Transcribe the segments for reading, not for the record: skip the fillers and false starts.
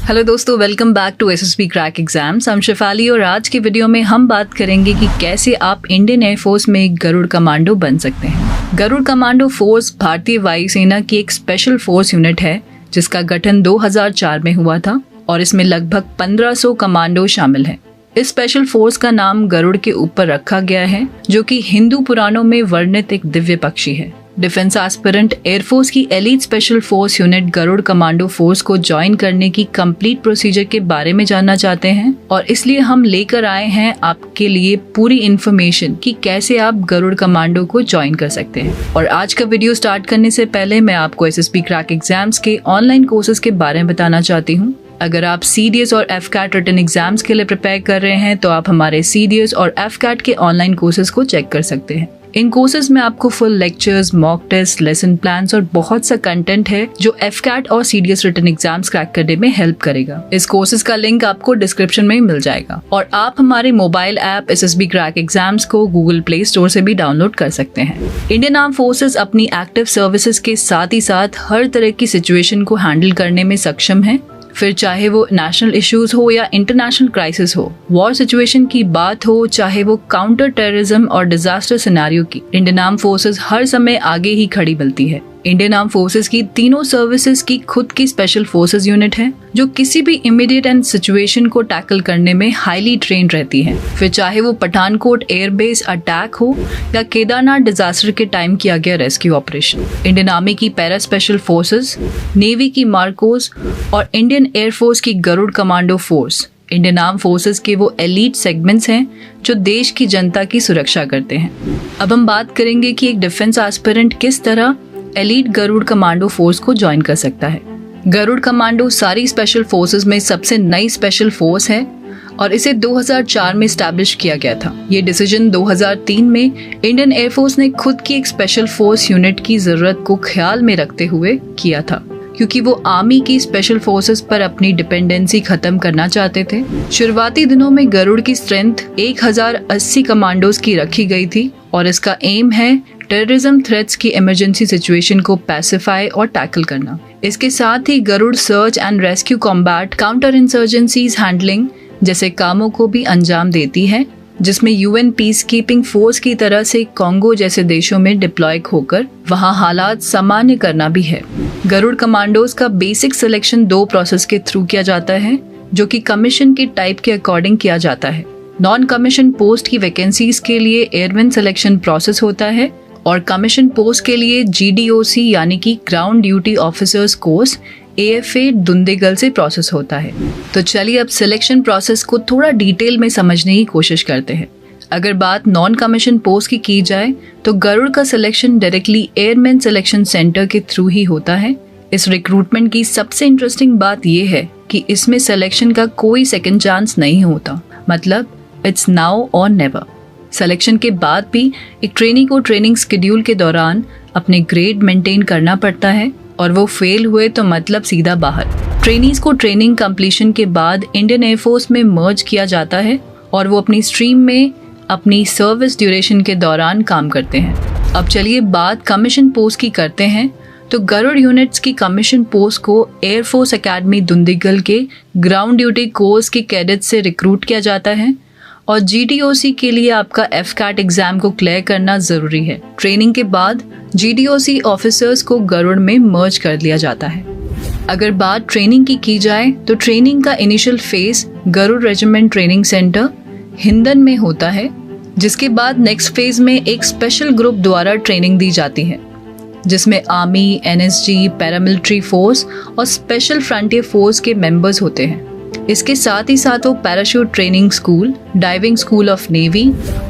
Hello दोस्तों, welcome back to SSB crack exams. हम शेफाली और आज की वीडियो में हम बात करेंगे कि कैसे आप इंडियन एयरफोर्स में एक गरुड़ कमांडो बन सकते हैं। गरुड़ कमांडो फोर्स भारतीय वायुसेना की एक स्पेशल फोर्स यूनिट है जिसका गठन 2004 में हुआ था और इसमें लगभग 1500 कमांडो शामिल हैं। इस स्पेशल फोर्स का नाम गरुड़ के ऊपर रखा गया है जो कि हिंदू पुराणों में वर्णित एक दिव्य पक्षी है। डिफेंस एस्पिरेंट एयरफोर्स की elite special force unit Garud commando force को ज्वाइन करने की कंप्लीट प्रोसीजर के बारे में जानना चाहते हैं और इसलिए हम लेकर आए हैं आपके लिए पूरी इन्फॉर्मेशन कि कैसे आप गरुड़ कमांडो को ज्वाइन कर सकते हैं। और आज का वीडियो स्टार्ट करने से पहले मैं आपको एसएसबी क्रैक एग्जाम्स के ऑनलाइन कोर्सेज के बारे में बताना चाहती हूँ। अगर आप CDS और FCAT रिटन एग्जाम्स के लिए प्रिपेयर कर रहे हैं तो आप हमारे CDS और FCAT के ऑनलाइन कोर्सेज को चेक कर सकते हैं। इन कोर्सेज में आपको full lectures, mock test, lesson plans और बहुत सा कंटेंट है जो FCAT और CDS रिटन एग्जाम्स क्रैक करने में हेल्प करेगा। इस कोर्सेज का लिंक आपको डिस्क्रिप्शन में मिल जाएगा और आप हमारे mobile app SSB crack exams को गूगल प्ले स्टोर से भी डाउनलोड कर सकते हैं। इंडियन आर्म फोर्सेज अपनी एक्टिव सर्विसेज के साथ ही साथ हर तरह की सिचुएशन को हैंडल करने में सक्षम है, फिर चाहे वो नेशनल इश्यूज हो या इंटरनेशनल क्राइसिस हो, वॉर सिचुएशन की बात हो, चाहे वो काउंटर टेररिज्म और डिजास्टर सिनेरियो की, इंडियन आर्म फोर्सेस हर समय आगे ही खड़ी मिलती है। इंडियन आर्म फोर्सेस की तीनों सर्विसेज की खुद की स्पेशल फोर्सेस यूनिट है जो किसी भी इमीडिएट एंड सिचुएशन को टैकल करने में हाईली ट्रेन्ड रहती है। फिर चाहे वो पठानकोट एयरबेस अटैक हो या केदारनाथ डिजास्टर के टाइम किया गया रेस्क्यू ऑपरेशन। इंडियन आर्मी की पैरा स्पेशल फोर्सेस, नेवी की मार्कोस और इंडियन एयरफोर्स की Garud commando force Indian arm forces के वो एलीट सेगमेंट्स हैं जो देश की जनता की सुरक्षा करते हैं। अब हम बात करेंगे कि एक डिफेंस एस्पिरेंट किस तरह एलीट गरुड़ कमांडो फोर्स को ज्वाइन कर सकता है। गरुड़ कमांडो सारी स्पेशल फोर्सेस में सबसे नई स्पेशल फोर्स है और इसे 2004 में स्टैब्लिश किया गया था। ये डिसीजन 2003 में इंडियन एयरफोर्स ने खुद की एक स्पेशल फोर्स यूनिट की जरूरत को ख्याल में रखते हुए किया था क्योंकि वो आर्मी की स्पेशल फोर्सेस पर अपनी डिपेंडेंसी खत्म करना चाहते थे। शुरुआती दिनों में गरुड़ की स्ट्रेंथ 1080 कमांडोज की रखी गई थी और इसका एम है टेररिज्म थ्रेट्स की इमरजेंसी सिचुएशन को पैसिफाई और टैकल करना। इसके साथ ही Garud search and rescue combat, counter insurgencies handling जैसे कामों को भी अंजाम देती है, जिसमें UN पीस कीपिंग फोर्स की तरह से कॉन्गो जैसे देशों में डिप्लॉय होकर वहां हालात सामान्य करना भी है। गरुड़ कमांडोज का बेसिक सिलेक्शन 2 प्रोसेस के थ्रू किया जाता है जो कि कमीशन के टाइप के अकॉर्डिंग किया जाता है। नॉन कमीशन पोस्ट की वैकेंसीज के लिए एयरमैन सिलेक्शन प्रोसेस होता है और कमीशन पोस्ट के लिए GDOC यानी कि ground duty officers course AFA दुंदेगल से प्रोसेस होता है। तो चलिए अब सिलेक्शन प्रोसेस को थोड़ा डिटेल में समझने की कोशिश करते हैं। अगर बात नॉन कमीशन पोस्ट की जाए तो गरुड़ का selection directly airman selection centre के थ्रू ही होता है। इस रिक्रूटमेंट की सबसे इंटरेस्टिंग बात यह है कि इसमें सिलेक्शन का कोई सेकंड चांस नहीं होता, मतलब इट्स नाउ और नेवर। सिलेक्शन के बाद भी एक ट्रेनी को ट्रेनिंग शेड्यूल के दौरान अपने ग्रेड मेंटेन करना पड़ता है और वो फेल हुए तो मतलब सीधा बाहर। ट्रेनीज को ट्रेनिंग कंप्लीशन के बाद इंडियन एयरफोर्स में मर्ज किया जाता है और वो अपनी स्ट्रीम में अपनी सर्विस ड्यूरेशन के दौरान काम करते हैं। अब चलिए बात कमीशन पोस्ट की करते हैं। तो गरुड़ यूनिट्स की कमीशन पोस्ट को एयरफोर्स एकेडमी दुंदिगल के ग्राउंड ड्यूटी कोर्स के कैडेट से रिक्रूट किया जाता है और GDOC के लिए आपका FCAT एग्जाम को क्लियर करना जरूरी है। ट्रेनिंग के बाद GDOC ऑफिसर्स को गरुड़ में मर्ज कर लिया जाता है। अगर बात ट्रेनिंग की जाए तो ट्रेनिंग का initial phase Garud regiment training centre Hindan में होता है, जिसके बाद नेक्स्ट फेज में एक स्पेशल ग्रुप द्वारा ट्रेनिंग दी जाती है जिसमें आर्मी, NSG, पैरामिलिट्री फोर्स और स्पेशल फ्रंटियर फोर्स के मेंबर्स होते हैं। इसके साथ ही साथ वो parachute training school, diving school of navy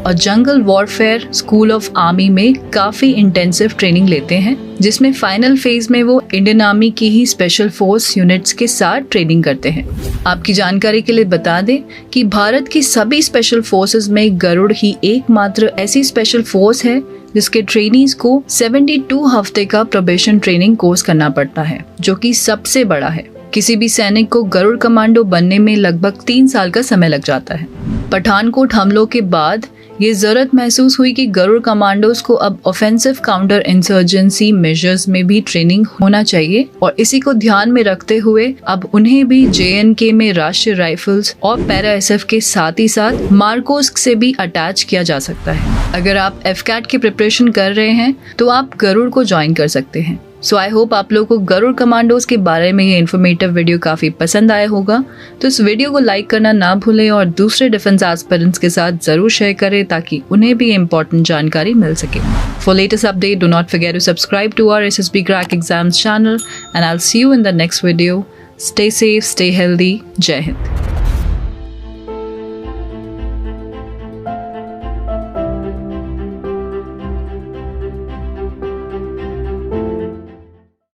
और jungle warfare school of army में काफी इंटेंसिव ट्रेनिंग लेते हैं, जिसमें फाइनल फेज में वो इंडियन आर्मी की ही स्पेशल फोर्स यूनिट्स के साथ ट्रेनिंग करते हैं। आपकी जानकारी के लिए बता दें कि भारत की सभी स्पेशल फोर्सेस में गरुड़ ही एकमात्र ऐसी स्पेशल फोर्स है जिसके ट्रेनीज को 72 हफ्ते का प्रोबेशन ट्रेनिंग कोर्स करना पड़ता है, जो कि सबसे बड़ा है। किसी भी सैनिक को गरुड़ कमांडो बनने में लगभग 3 साल का समय लग जाता है। पठानकोट हमलों के बाद ये जरूरत महसूस हुई कि गरुड़ कमांडोज को अब ऑफेंसिव काउंटर इंसर्जेंसी मेजर्स में भी ट्रेनिंग होना चाहिए और इसी को ध्यान में रखते हुए अब उन्हें भी JNK में राष्ट्रीय राइफल्स और पैरा SF के साथ ही साथ मार्कोस्क से भी अटैच किया जा सकता है। अगर आप FCAT की प्रिपरेशन कर रहे हैं तो आप गरुड़ को ज्वाइन कर सकते हैं। सो आई होप आप लोगों को गरुड़ कमांडोज के बारे में ये इन्फॉर्मेटिव वीडियो काफी पसंद आया होगा। तो इस वीडियो को लाइक करना ना भूलें और दूसरे डिफेंस एस्पिरेंट्स के साथ जरूर शेयर करें ताकि उन्हें भी इम्पोर्टेंट जानकारी मिल सके। For latest update do not forget to subscribe to our SSB crack exams channel and I will see you in the next video. Stay safe, stay healthy. जय हिंद।